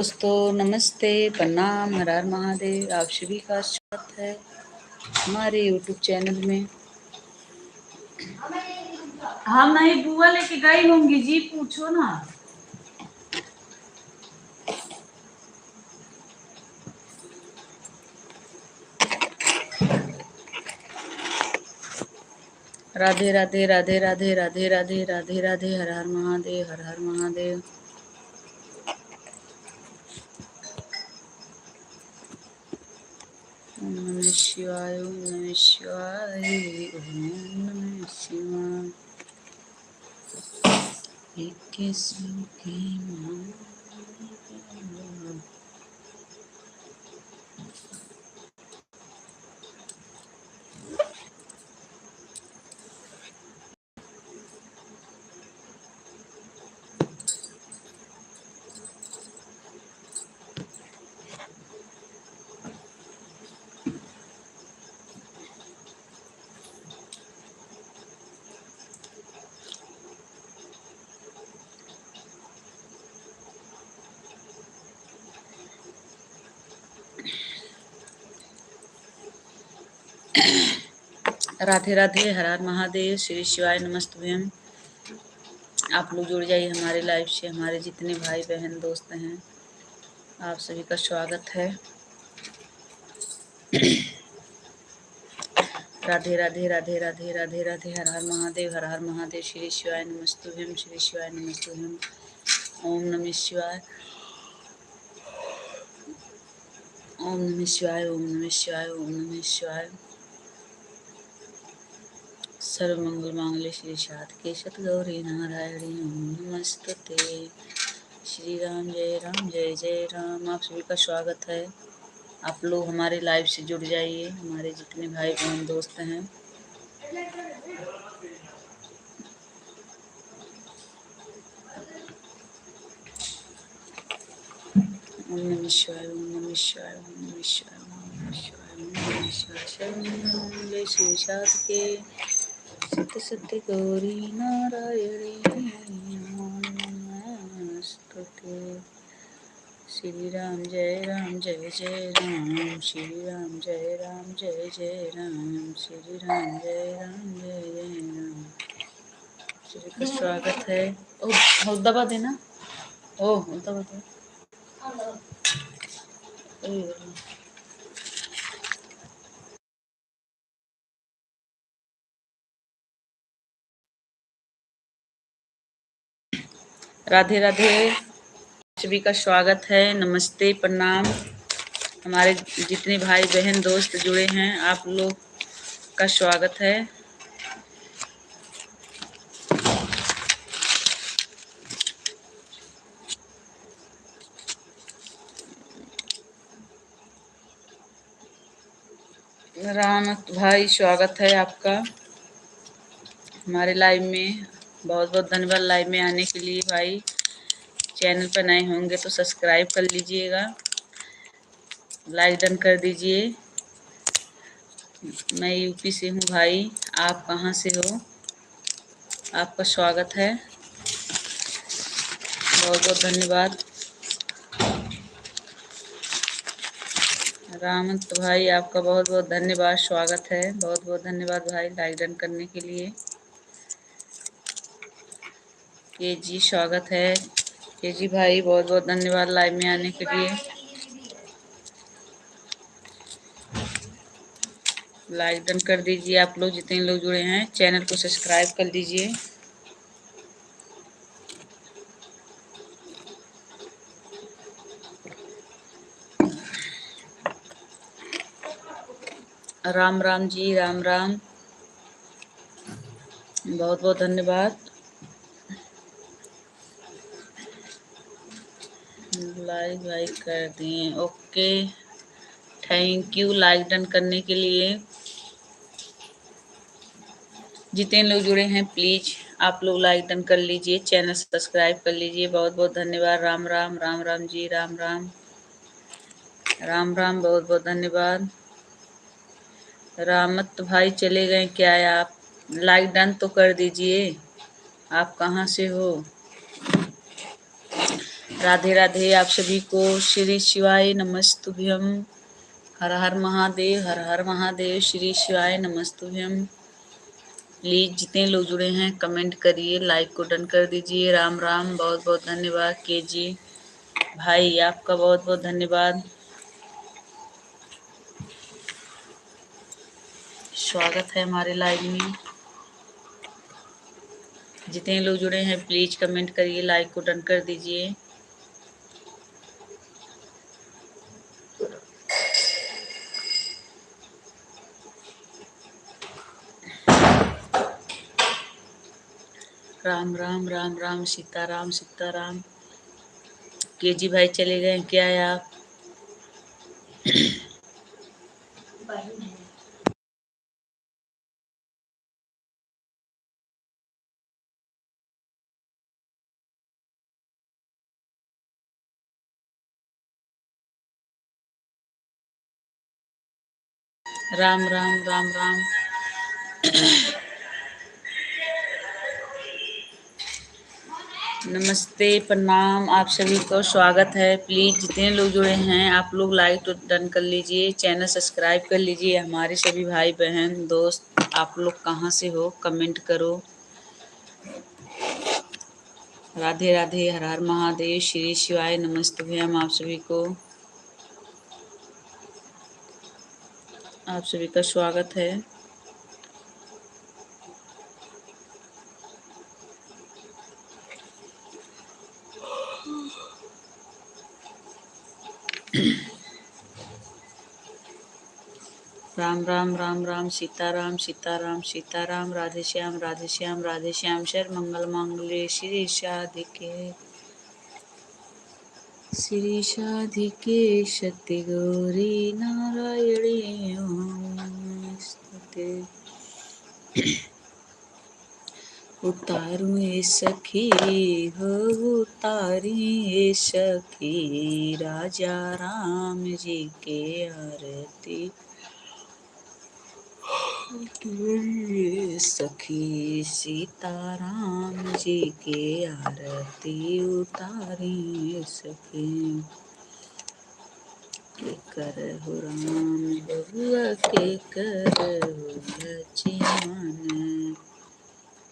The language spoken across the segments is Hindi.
दोस्तों नमस्ते, प्रणाम, हर हर महादेव। आप सभी का स्वागत है हमारे यूट्यूब चैनल में। हाँ, मैं बुआ लेके गई होंगी जी, पूछो ना। राधे राधे राधे राधे राधे राधे राधे राधे, हर हर महादेव, हर हर महादेव। ओम नमः शिवाय, ओम नमः शिवाय, ओम नमः शिवाय। इक्कीस की माँ राधे राधे, हर हर महादेव, श्री शिवाय नमस्तुभ्यम। आप लोग जुड़ जाइए हमारे लाइव से। हमारे जितने भाई बहन दोस्त हैं, आप सभी का स्वागत है। राधे राधे राधे राधे राधे राधे, हर हर महादेव, हर हर महादेव, श्री शिवाय नमस्तुभ्यम, श्री शिवाय नमस्तुभ्यम। ओम नमः शिवाय, ओम नमः शिवाय, ओम नमः शिवाय, ओम नमः शिवाय। सर्वमंगल मांगल्ये श्री साधिके शतगौरी नारायणी नमस्तुते। श्री राम जय जय राम। आप सभी का स्वागत है। आप लोग हमारे लाइव से जुड़ जाइए, हमारे जितने भाई बहन दोस्त हैं। ओम नमः शिवाय, ओम नमः शिवाय, ओम नमः शिवाय, ओम नमः शिवाय, ओम नमः शिवाय। सर्वमंगल श्री साधिके सत्य गौरी नारायणी नमस्तुते। श्री राम जय जय राम, श्री राम जय जय राम, श्री राम जय जय राम। श्री का स्वागत है। ओ दबा देना, ओ दबा दे। राधे राधे, सभी का स्वागत है। नमस्ते, प्रणाम। हमारे जितने भाई बहन दोस्त जुड़े हैं, आप लोग का स्वागत है। रामत भाई, स्वागत है आपका हमारे लाइव में। बहुत बहुत धन्यवाद लाइव में आने के लिए भाई। चैनल पर नए होंगे तो सब्सक्राइब कर लीजिएगा, लाइक डन कर दीजिए। मैं यूपी से हूँ भाई, आप कहाँ से हो? आपका स्वागत है, बहुत बहुत धन्यवाद। रामत भाई, आपका बहुत बहुत धन्यवाद, स्वागत है। बहुत बहुत धन्यवाद भाई लाइक डन करने के लिए। के जी स्वागत है। के जी भाई, बहुत बहुत धन्यवाद लाइव में आने के लिए। लाइक डन कर दीजिए। आप लोग जितने लोग जुड़े हैं, चैनल को सब्सक्राइब कर दीजिए। राम राम जी, राम राम, बहुत बहुत धन्यवाद। लाइक कर दिए, okay, thank you like done करने के लिए। जितने लोग जुड़े हैं प्लीज आप लोग लाइक डन कर लीजिए, चैनल सब्सक्राइब कर लीजिए। बहुत बहुत धन्यवाद। राम राम, राम राम जी, राम राम, राम राम, बहुत बहुत धन्यवाद। रामत भाई चले गए क्या? आप लाइक डन तो कर दीजिए। आप कहाँ से हो? राधे राधे आप सभी को। श्री शिवाय नमस्तुभ्यम। हर हर महादेव, हर हर महादेव। श्री शिवाय नमस्तुभ्यम। प्लीज जितने लोग जुड़े हैं कमेंट करिए, लाइक को डन कर दीजिए। राम राम, बहुत बहुत धन्यवाद। के जी भाई आपका बहुत बहुत धन्यवाद, स्वागत है हमारे लाइव में। जितने लोग जुड़े हैं प्लीज कमेंट करिए, लाइक को डन कर दीजिए। राम राम राम राम, सीताराम सीताराम। के जी भाई चले गए क्या है आप? राम राम राम राम। नमस्ते, प्रणाम आप सभी को, स्वागत है। प्लीज जितने लोग जुड़े हैं आप लोग लाइक तो डन कर लीजिए, चैनल सब्सक्राइब कर लीजिए। हमारे सभी भाई बहन दोस्त आप लोग कहाँ से हो कमेंट करो। राधे राधे, हर हर महादेव, श्री शिवाय नमस्तुभ्यम आप सभी को। आप सभी का स्वागत है। राम राम राम राम, सीताराम सीताराम सीताराम। राधे श्याम राधे श्याम राधे श्याम। शर मंगल मांगल्ये श्री शाधिके श्री शाधिके शक्ति गौरी नारायणी नमोस्तुते। उतारूं ये सखी हो, उतारी ये सखी, राजा राम जी के आरती ये सखी, सीताराम जी के आरती उतारी सखी। के कर हो राम बबुआ, के कर हो लक्ष्मण,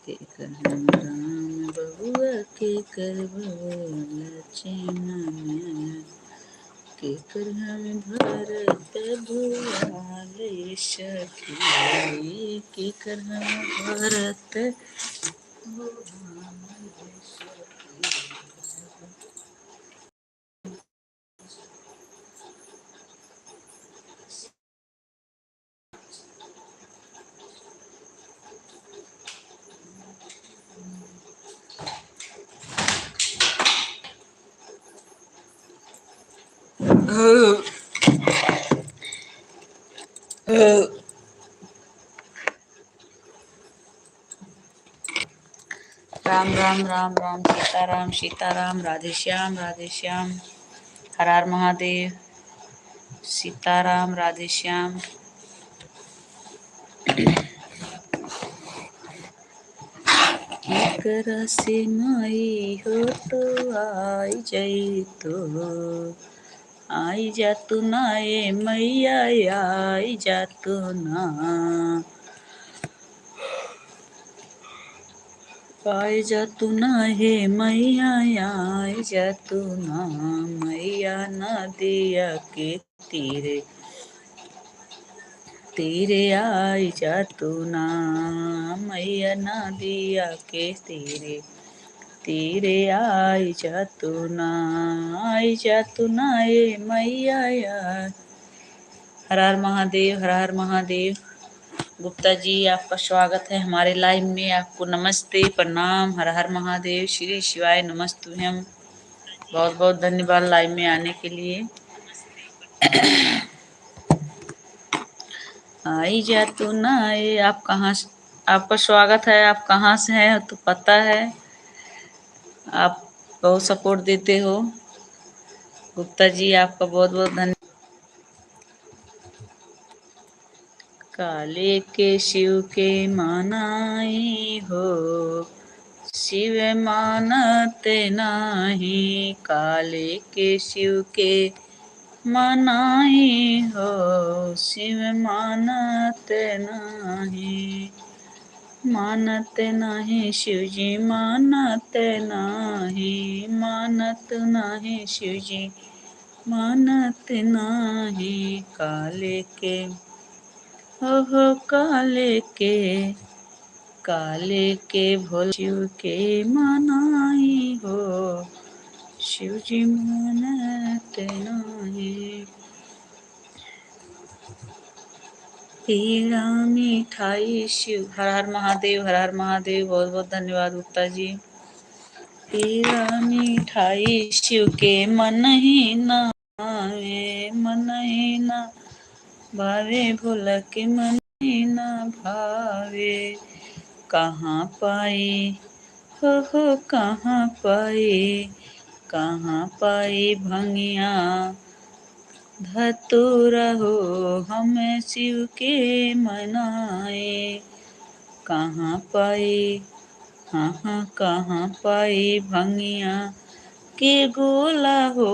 के कर राम बबुआ, के कर लक्ष्मण, के कर हम भरत भुआले सखी, के कर हम भरत भुआले राम राम राम राम, सीताराम सीताराम। राधे श्याम राधे श्याम। हर हर महादेव। सीताराम राधे श्याम। केकरा से माई हो तो आई जाई तो, आई जा तू ना ए मैया, आई जा तू ना, आई जा तू ना हे मैया, आई जा तू ना, मैया नदिया के तीरे तीरे आई जा तू ना, मैया नदिया के तीरे तीरे आई जा तू ना, आई जा तू ना ए मैया। हर हर महादेव, हर हर महादेव। गुप्ता जी आपका स्वागत है हमारे लाइव में। आपको नमस्ते प्रणाम, हर हर महादेव, श्री शिवाय नमस्तुभ्यम। बहुत बहुत धन्यवाद लाइव में आने के लिए। आई जा तू ना ये आप कहाँ से, आपका स्वागत है। आप कहाँ से हैं तो पता है, आप बहुत सपोर्ट देते हो। गुप्ता जी आपका बहुत बहुत धन्यवाद। काले के शिव के मानाई हो, शिव मानते नाही, काले के शिव के मनाई हो। शिव मानते नाही, मानते नाही शिवजी मानते नाही, मानत नाही शिवजी मानत नाही। काले के हो काले के भोले शिव के मनाई हो। शिवजी मानते नहीं। पेड़ा मिठाई शिव, हर हर महादेव, हर हर महादेव। बहुत बहुत धन्यवाद गुप्ता जी। पेड़ा मिठाई शिव के मन ही ना भावे, मन ही ना भावे, भोला के मन ही ना भावे। कहाँ पाई हो कहाँ पाई, कहाँ पाई भंगिया धतूरा हो, हमें शिव के मनाए। कहाँ पाई हाँ कहाँ पाई भंगिया के गोला हो,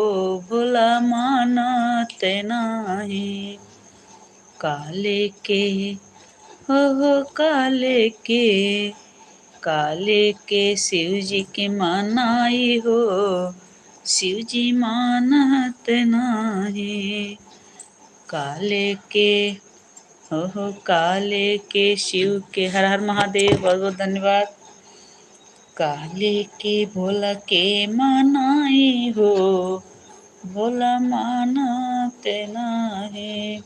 भोला मानते नाही। काले के हो काले के शिव जी के मनाई हो। शिव जी मानत नाही। काले के हो काले के शिव के, हर हर महादेव। बहुत बहुत धन्यवाद। काले के भोला के मनाई हो, भोला मानते नाही।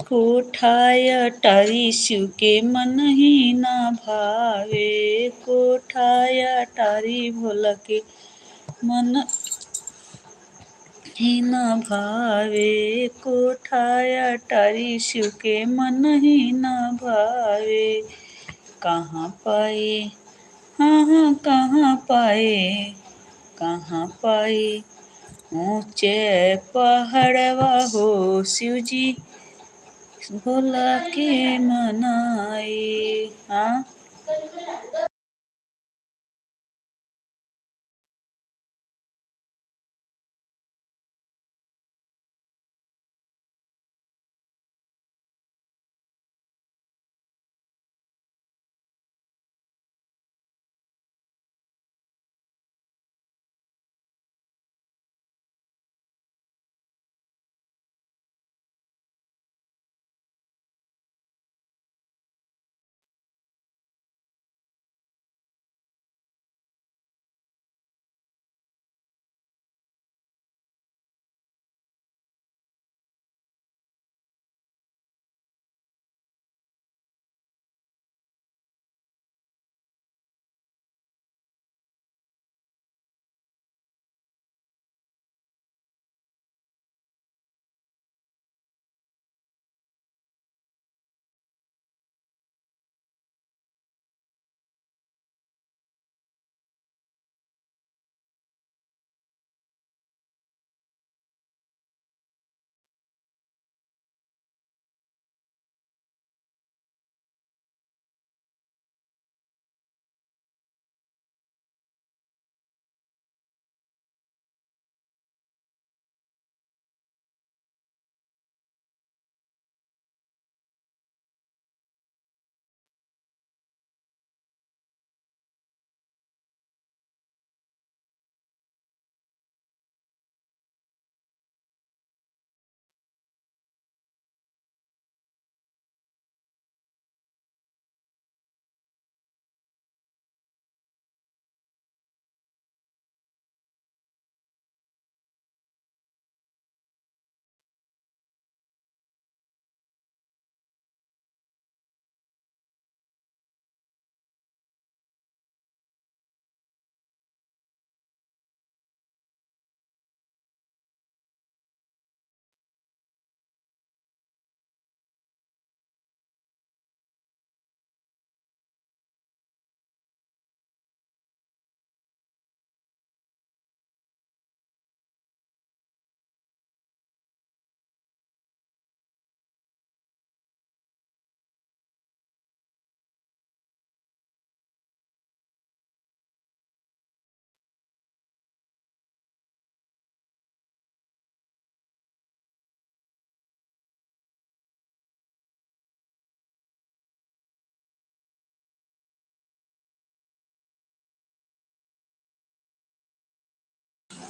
कोठाया टारी शिव के मन ही ना भावे, कोठाया टारी भोला के मन ही ना भावे। कोठाया टारी शिव के मन ही ना भावे। कहाँ पाए हाँ कहाँ पाए, कहाँ पाए ऊंचे पहाड़वा हो, शिवजी भोला के मनाए। हाँ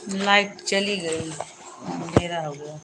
लाइट चली गई, अंधेरा हो गया।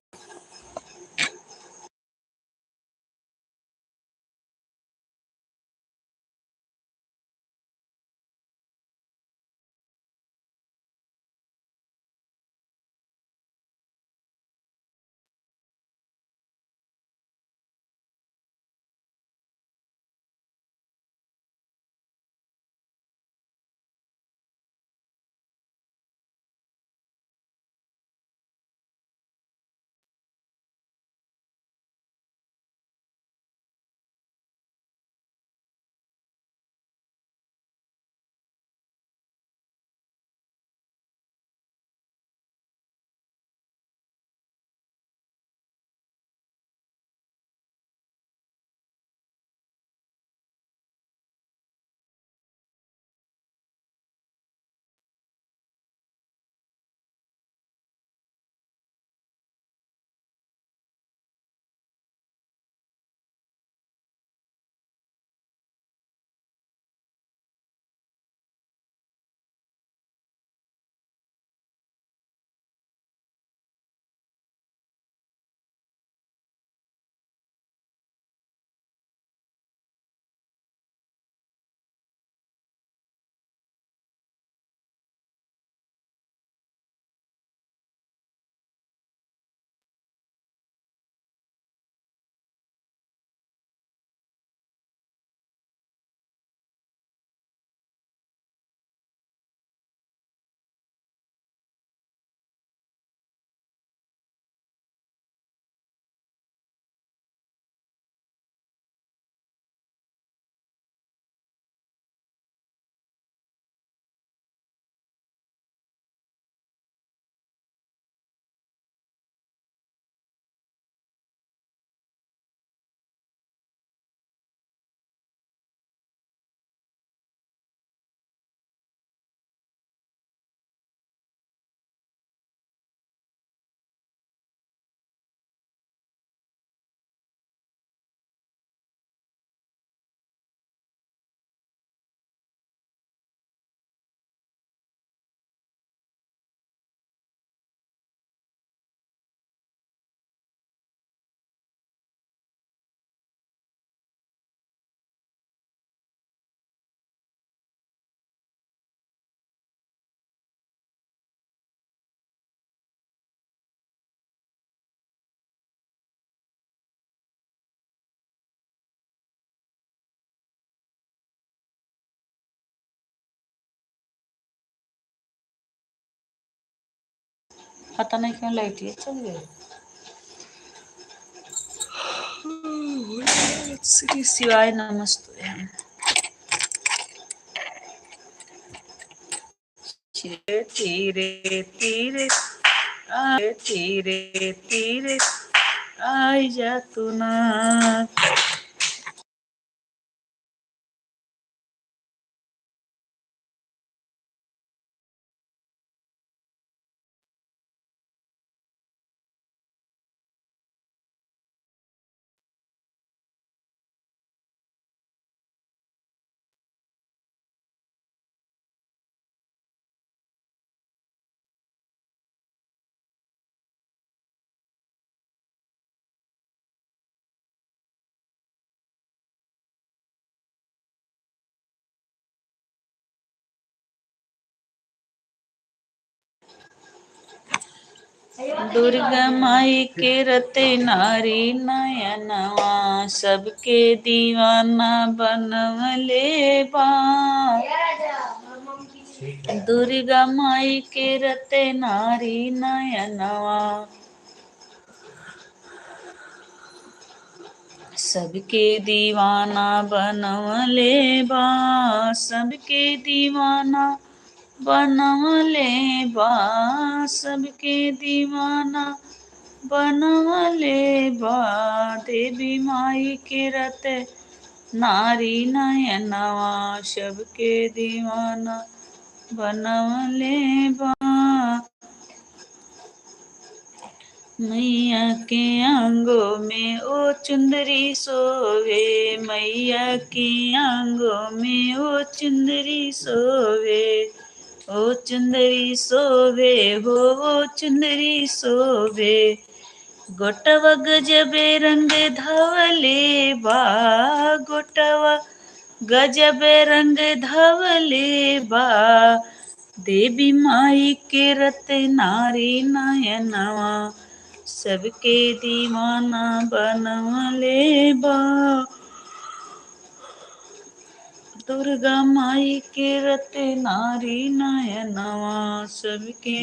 पता नहीं क्यों लाइट ये चल गई। श्री शिवाय नमस्ते। धीरे धीरे धीरे आए, धीरे धीरे आई जा तू ना। दुर्गा माई के रते नारी नयनवा, सबके दीवाना बनवले बा। दुर्गा माई के रते नारी नयनवा, सबके दीवाना बनवले बा। सबके दीवाना बनवले बा, सबके दीवाना बनवले बा। देवी माई के रत नारी नयनवा, सबके दीवाना बनवले बा। मैया के आंगों में ओ चुंदरी सोवे, मैया के आंगों में ओ चुंदरी सोवे। ओ चुंदरी शोभे हो चुंदरी शोभे गोटवा गजबे रंग धवले बा गोटवा गजबे रंग धवले बा देवी माई के रत नारी नयनवा सबके दीवाना बनवले बा दुर्गा माई के रत नारी नयनवा सबके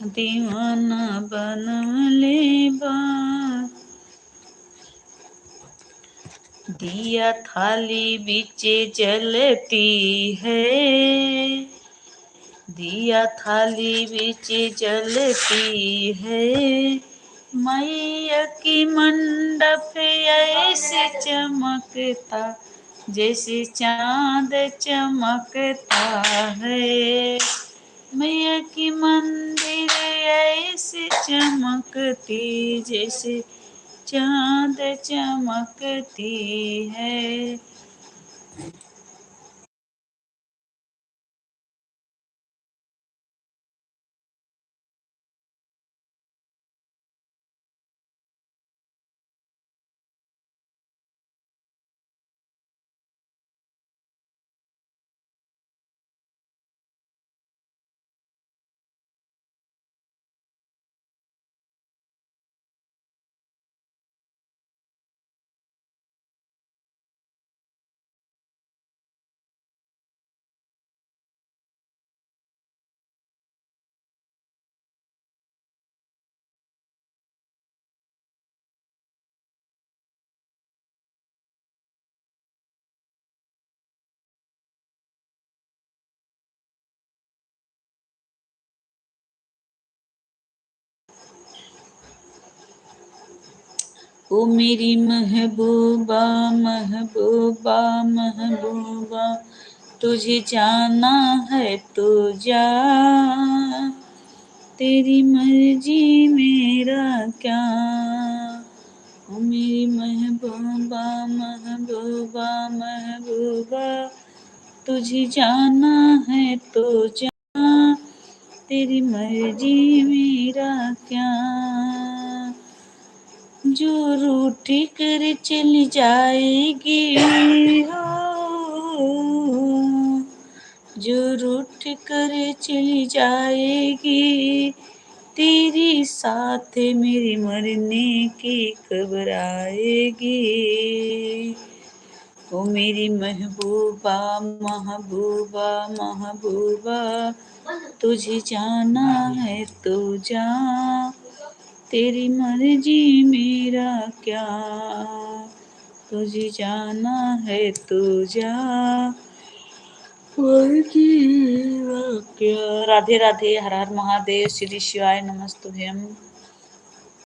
दीवाना बनवले बा दिया थाली बीचे जलती है दिया थाली बीचे जलती है मैया की मंडप ऐसे चमकता जैसे चांद चमकता है मैया की मंदिर ऐसे चमकती जैसे चांद चमकती है। ओ मेरी महबूबा महबूबा महबूबा तुझे जाना है तो जा तेरी मर्जी मेरा क्या ओ मेरी महबूबा महबूबा महबूबा तुझे जाना है तो जा तेरी मर्जी मेरा क्या जो रूठी कर चली जाएगी हो जो रूठ कर चली जाएगी तेरी साथ मेरी मरने की खबर आएगी ओ मेरी महबूबा महबूबा महबूबा तुझे जाना है तो जा तेरी मर्जी मेरा क्या तुझे जाना है तो जा मर्जी मेरा क्या। राधे राधे। हर हर महादेव। श्री शिवाय नमस्तुभ्यम।